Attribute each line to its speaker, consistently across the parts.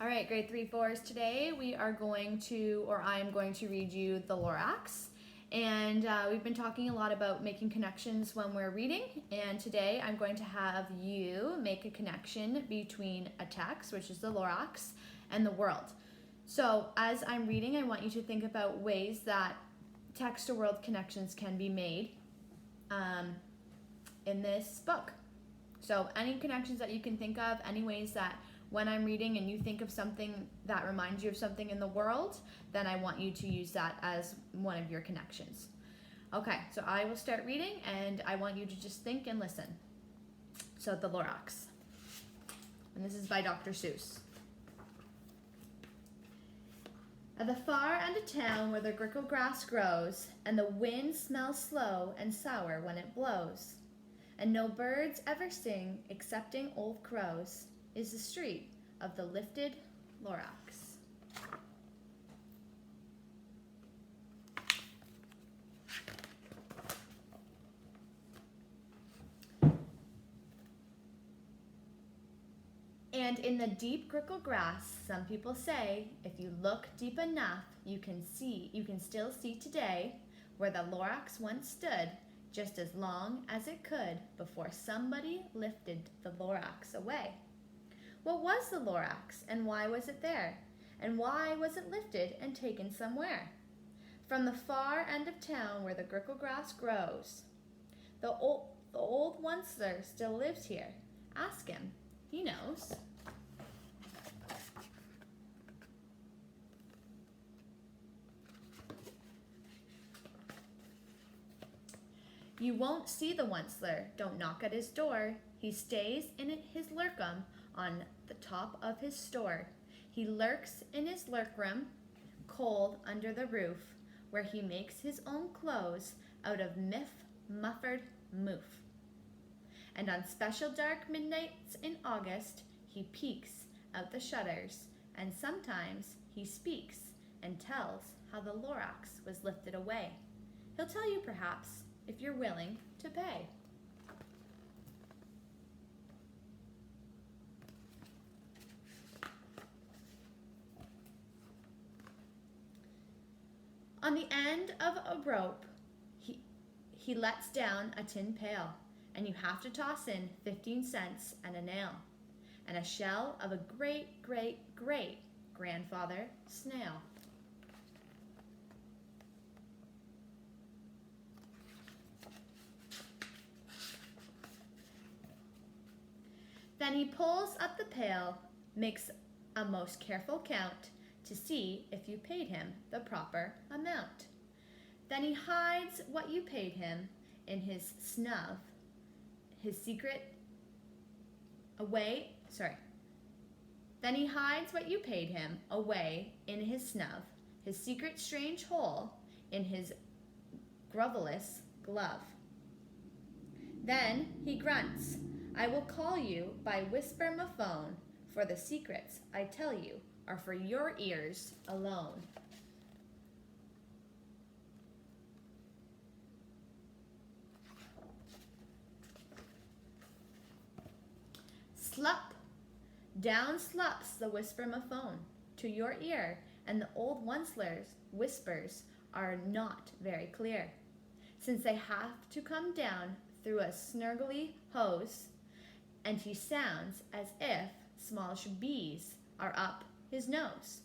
Speaker 1: All right, grade 3-4s. Today we are going to, or I am going to read you the Lorax. And we've been talking a lot about making connections when we're reading. And today I'm going to have you make a connection between a text, which is the Lorax, and the world. So as I'm reading, I want you to think about ways that text to world connections can be made in this book. So any connections that you can think of, any ways that when I'm reading and you think of something that reminds you of something in the world, then I want you to use that as one of your connections. Okay, so I will start reading and I want you to just think and listen. So the Lorax. And this is by Dr. Seuss. At the far end of town where the grickle grass grows, and the wind smells slow and sour when it blows, and no birds ever sing excepting old crows, is the street of the lifted Lorax. And in the deep grickle grass, some people say, if you look deep enough, you can still see today where the Lorax once stood, just as long as it could before somebody lifted the Lorax away. What was the Lorax, and why was it there? And why was it lifted and taken somewhere? From the far end of town where the grickle grass grows. The old Onceler still lives here. Ask him. He knows. You won't see the Onceler. Don't knock at his door. He stays in his lurkum on the top of his store. He lurks in his lurkroom, cold under the roof, where he makes his own clothes out of muffered moof. And on special dark midnights in August, he peeks out the shutters, and sometimes he speaks and tells how the Lorax was lifted away. He'll tell you perhaps, if you're willing to pay. On the end of a rope, he lets down a tin pail, and you have to toss in 15 cents and a nail, and a shell of a great-great-great-grandfather snail. Then he pulls up the pail, makes a most careful count to see if you paid him the proper amount. Then he hides what you paid him in his snub, his secret away, Then he hides what you paid him away in his snub, his secret strange hole in his grovelous glove. Then he grunts, I will call you by whisper-ma-phone, for the secrets I tell you are for your ears alone. Slup! Down slups the whisper-ma-phone to your ear, and the old Onceler's whispers are not very clear, since they have to come down through a snurgly hose, and he sounds as if small bees are up his nose.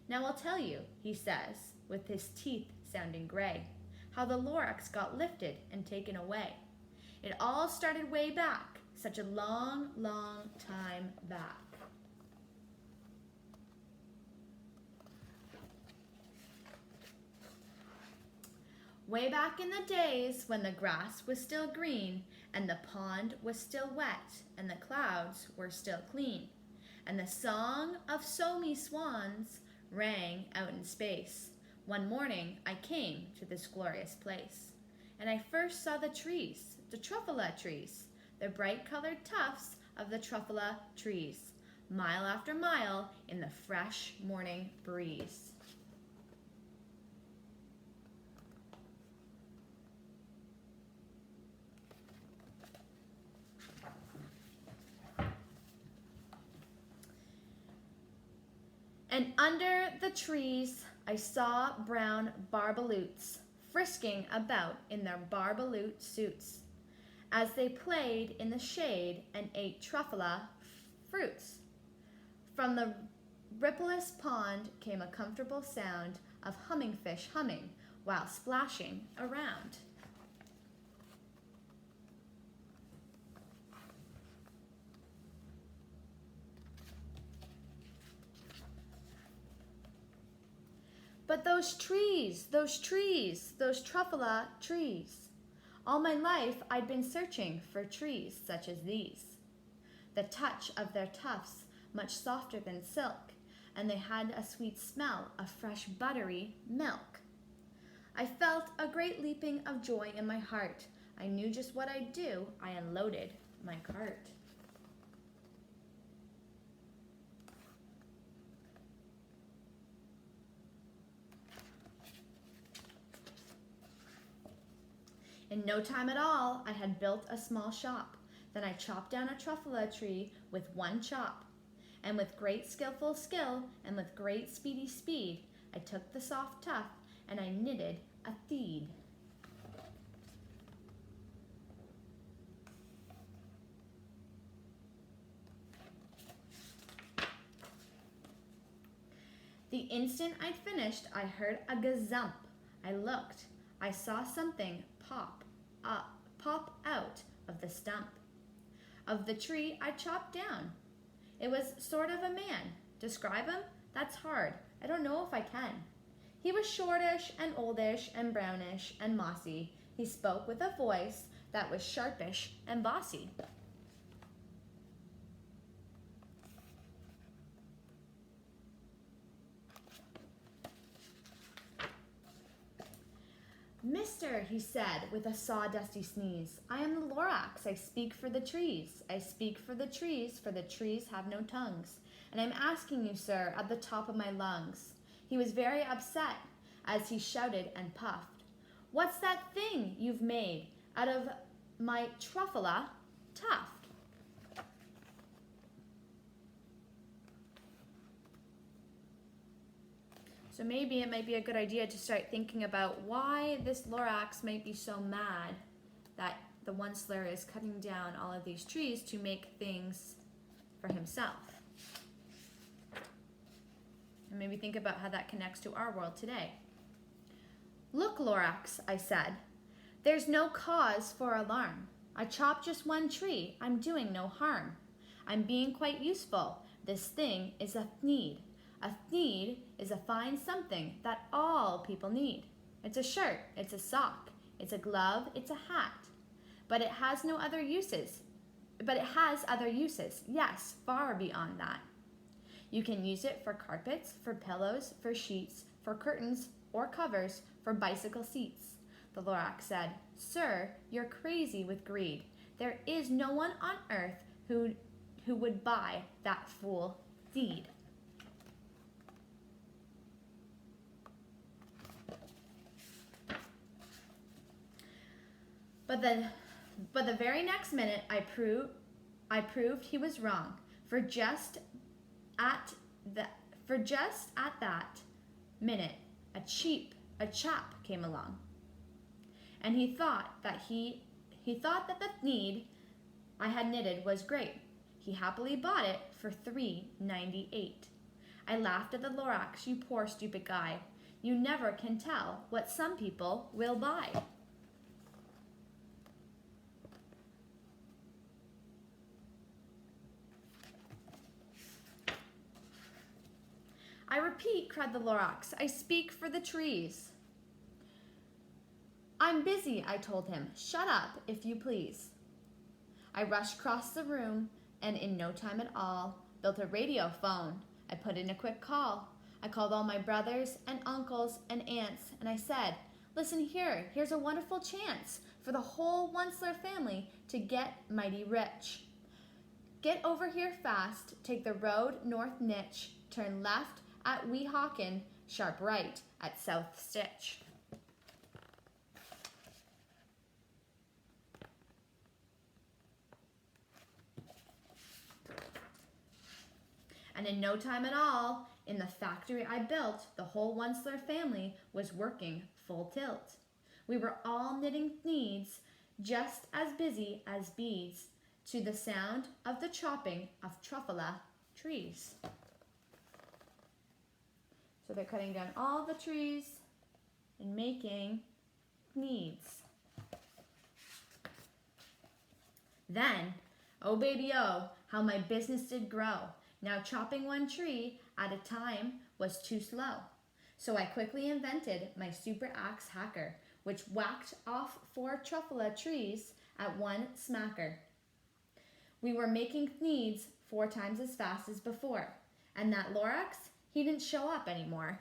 Speaker 1: Now I'll tell you, he says, with his teeth sounding gray, how the Lorax got lifted and taken away. It all started way back, such a long, long time back. Way back in the days when the grass was still green, and the pond was still wet, and the clouds were still clean, and the song of so-me swans rang out in space. One morning I came to this glorious place, and I first saw the trees, the truffula trees, the bright-colored tufts of the truffula trees, mile after mile in the fresh morning breeze. And under the trees I saw brown barbaloots frisking about in their barbaloot suits as they played in the shade and ate truffula fruits. From the rippleless pond came a comfortable sound of humming fish humming while splashing around. But those trees, those truffula trees. All my life I'd been searching for trees such as these. The touch of their tufts much softer than silk, and they had a sweet smell of fresh buttery milk. I felt a great leaping of joy in my heart. I knew just what I'd do. I unloaded my cart. In no time at all, I had built a small shop. Then I chopped down a truffula tree with one chop. And with great skillful skill and with great speedy speed, I took the soft tuft and I knitted a theed. The instant I'd finished, I heard a gazump. I looked. I saw something pop out of the stump of the tree I chopped down. It was sort of a man. Describe him? That's hard. I don't know if I can. He was shortish and oldish and brownish and mossy. He spoke with a voice that was sharpish and bossy. Mister, he said with a sawdusty sneeze, I am the Lorax. I speak for the trees. I speak for the trees have no tongues. And I'm asking you, sir, at the top of my lungs. He was very upset as he shouted and puffed. What's that thing you've made out of my truffula tuft? So maybe it might be a good idea to start thinking about why this Lorax might be so mad that the Onceler is cutting down all of these trees to make things for himself. And maybe think about how that connects to our world today. Look, Lorax, I said, there's no cause for alarm. I chopped just one tree. I'm doing no harm. I'm being quite useful. This thing is a need. A need is a fine something that all people need. It's a shirt, it's a sock, it's a glove, it's a hat. But it has no other uses. But it has other uses, yes, far beyond that. You can use it for carpets, for pillows, for sheets, for curtains or covers, for bicycle seats. The Lorax said, Sir, you're crazy with greed. There is no one on earth who would buy that fool deed. But the very next minute, I proved he was wrong. For just at that minute, a chap came along, and he thought that the need I had knitted was great. He happily bought it for $3.98. I laughed at the Lorax. You poor stupid guy. You never can tell what some people will buy. I repeat, cried the Lorax, I speak for the trees. I'm busy, I told him. Shut up, if you please. I rushed across the room and in no time at all built a radio phone. I put in a quick call. I called all my brothers and uncles and aunts and I said, listen here, here's a wonderful chance for the whole Onceler family to get mighty rich. Get over here fast, take the road north niche, turn left at Weehawken, sharp right at South Stitch. And in no time at all, in the factory I built, the whole Onceler family was working full tilt. We were all knitting needs, just as busy as bees, to the sound of the chopping of truffula trees. So they're cutting down all the trees and making needs. Then, oh baby oh, how my business did grow. Now chopping one tree at a time was too slow. So I quickly invented my super axe hacker, which whacked off 4 truffula trees at one smacker. We were making needs 4 times as fast as before, and that Lorax, he didn't show up anymore.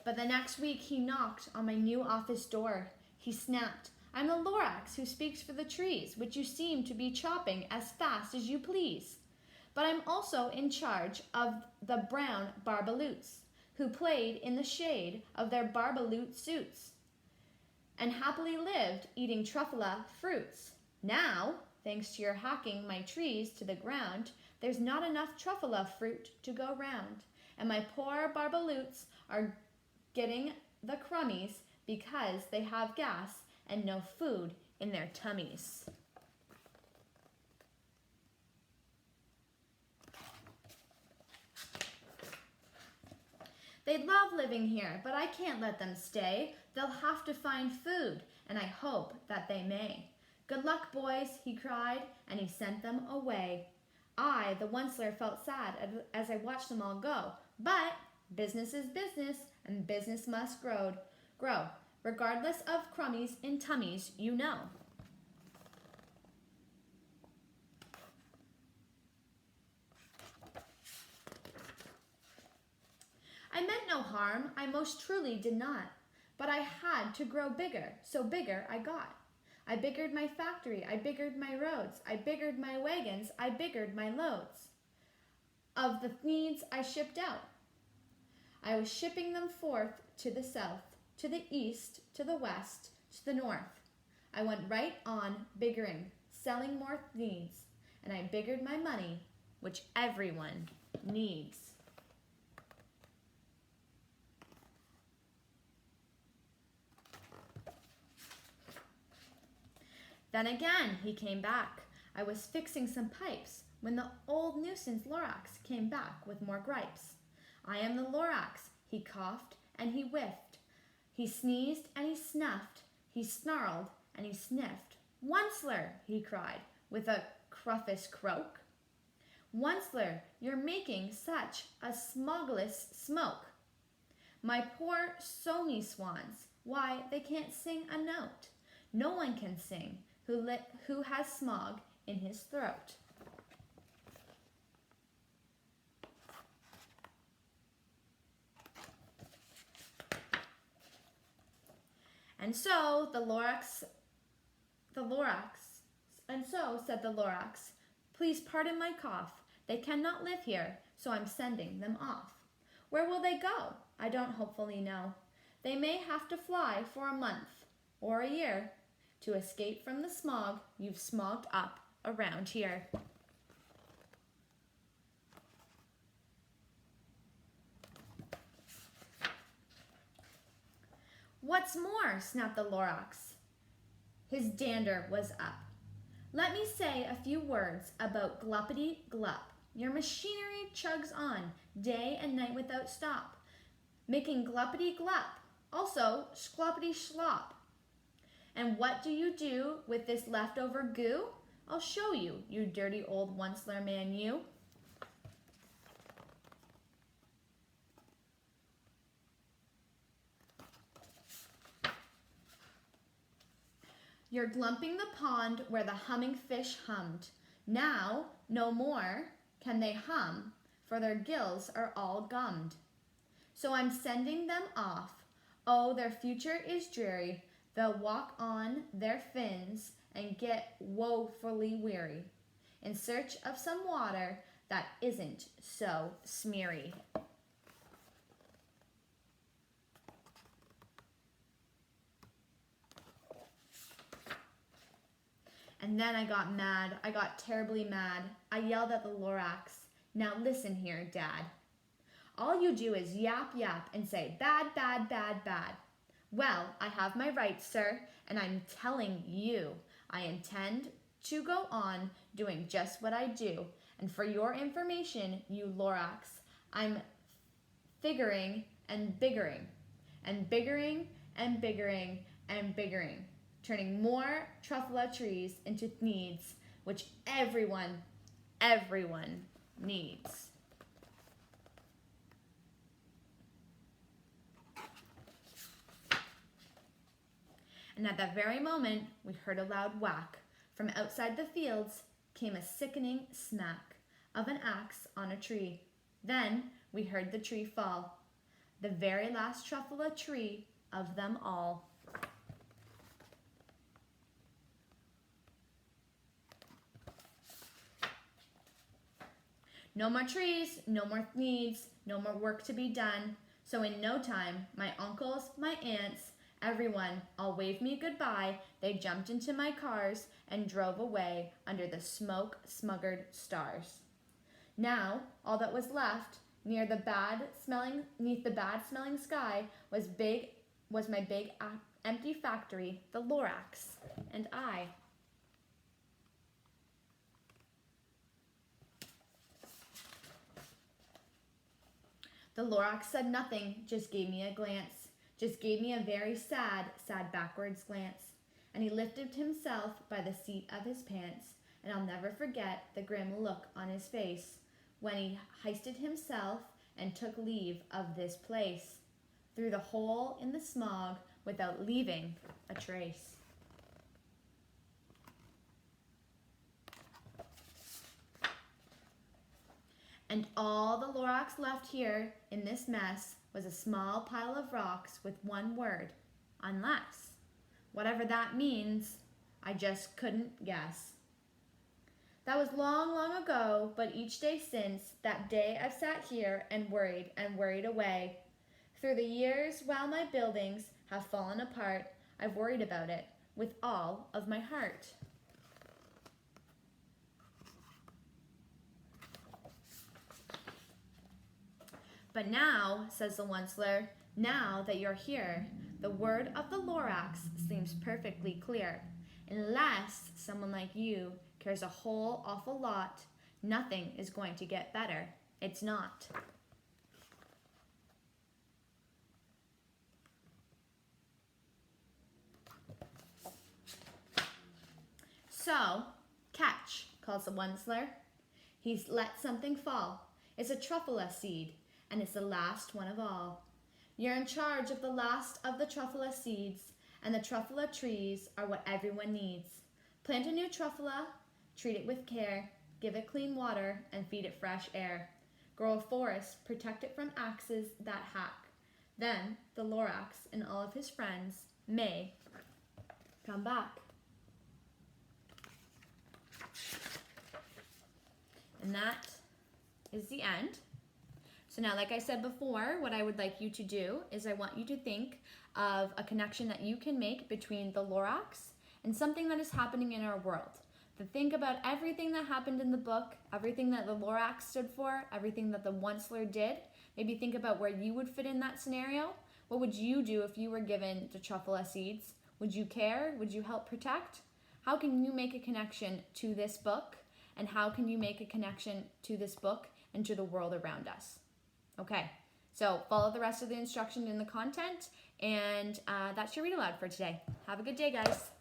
Speaker 1: But the next week he knocked on my new office door. He snapped, "I'm the Lorax who speaks for the trees, which you seem to be chopping as fast as you please. But I'm also in charge of the brown barbaloots, who played in the shade of their barbaloot suits, and happily lived eating truffula fruits. Now, thanks to your hacking my trees to the ground, there's not enough truffula fruit to go round, and my poor barbaloots are getting the crummies because they have gas and no food in their tummies." They love living here, but I can't let them stay. They'll have to find food, and I hope that they may. "Good luck, boys," he cried, and he sent them away. I, the Onceler, felt sad as I watched them all go, but business is business, and business must grow, regardless of crummies in tummies, you know. I meant no harm, I most truly did not, but I had to grow bigger, so bigger I got. I biggered my factory, I biggered my roads, I biggered my wagons, I biggered my loads of the needs I shipped out. I was shipping them forth to the south, to the east, to the west, to the north. I went right on biggering, selling more needs, and I biggered my money, which everyone needs. Then again he came back. I was fixing some pipes when the old nuisance Lorax came back with more gripes. "I am the Lorax," he coughed and he whiffed. He sneezed and he snuffed. He snarled and he sniffed. "Onceler," he cried with a cruffish croak. "Onceler, you're making such a smogless smoke. My poor somy swans, why, they can't sing a note. No one can sing who has smog in his throat." And so said the Lorax, "Please pardon my cough. They cannot live here, so I'm sending them off. Where will they go? I don't hopefully know. They may have to fly for a month or a year to escape from the smog you've smogged up around here." "What's more," snapped the Lorax. His dander was up. "Let me say a few words about Gluppity Glup. Your machinery chugs on, day and night without stop, making Gluppity Glup, also Schloppity Schlop. And what do you do with this leftover goo? I'll show you, you dirty old Onceler man, you." "You're glumping the pond where the humming fish hummed. Now, no more can they hum, for their gills are all gummed. So I'm sending them off. Oh, their future is dreary. They'll walk on their fins and get woefully weary, in search of some water that isn't so smeary." And then I got mad. I got terribly mad. I yelled at the Lorax. Now listen here, Dad. All you do is yap, yap, and say, bad, bad, bad, bad. Well, I have my rights, sir, and I'm telling you, I intend to go on doing just what I do. And for your information, you Lorax, I'm figuring and biggering, and biggering and biggering and biggering, turning more truffula trees into needs, which everyone needs. And at that very moment, we heard a loud whack. From outside the fields came a sickening smack of an axe on a tree. Then we heard the tree fall, the very last truffula tree of them all. No more trees, no more needs, no more work to be done. So in no time, my uncles, my aunts, everyone all waved me goodbye. They jumped into my cars and drove away under the smoke-smuggered stars. Now, all that was left neath the bad-smelling sky was my big empty factory, the Lorax, and I. The Lorax said nothing, just gave me a glance. Just gave me a very sad backwards glance. And he lifted himself by the seat of his pants, and I'll never forget the grim look on his face when he hoisted himself and took leave of this place, through the hole in the smog without leaving a trace. And all the Lorax left here in this mess was a small pile of rocks with one word, unless. Whatever that means, I just couldn't guess. That was long, long ago, but each day since that day I've sat here and worried away. Through the years, while my buildings have fallen apart, I've worried about it with all of my heart. But now, says the Onceler, now that you're here, the word of the Lorax seems perfectly clear. Unless someone like you cares a whole awful lot, nothing is going to get better. It's not. So, catch, calls the Onceler. He's let something fall. It's a truffula seed, and it's the last one of all. You're in charge of the last of the truffula seeds, and the truffula trees are what everyone needs. Plant a new truffula, treat it with care, give it clean water, and feed it fresh air. Grow a forest, protect it from axes that hack. Then the Lorax and all of his friends may come back. And that is the end. So now, like I said before, what I would like you to do is I want you to think of a connection that you can make between the Lorax and something that is happening in our world. To think about everything that happened in the book, everything that the Lorax stood for, everything that the Onceler did. Maybe think about where you would fit in that scenario. What would you do if you were given the truffula seeds? Would you care? Would you help protect? How can you make a connection to this book? And how can you make a connection to this book and to the world around us? Okay, so follow the rest of the instruction in the content, and that's your read aloud for today. Have a good day, guys.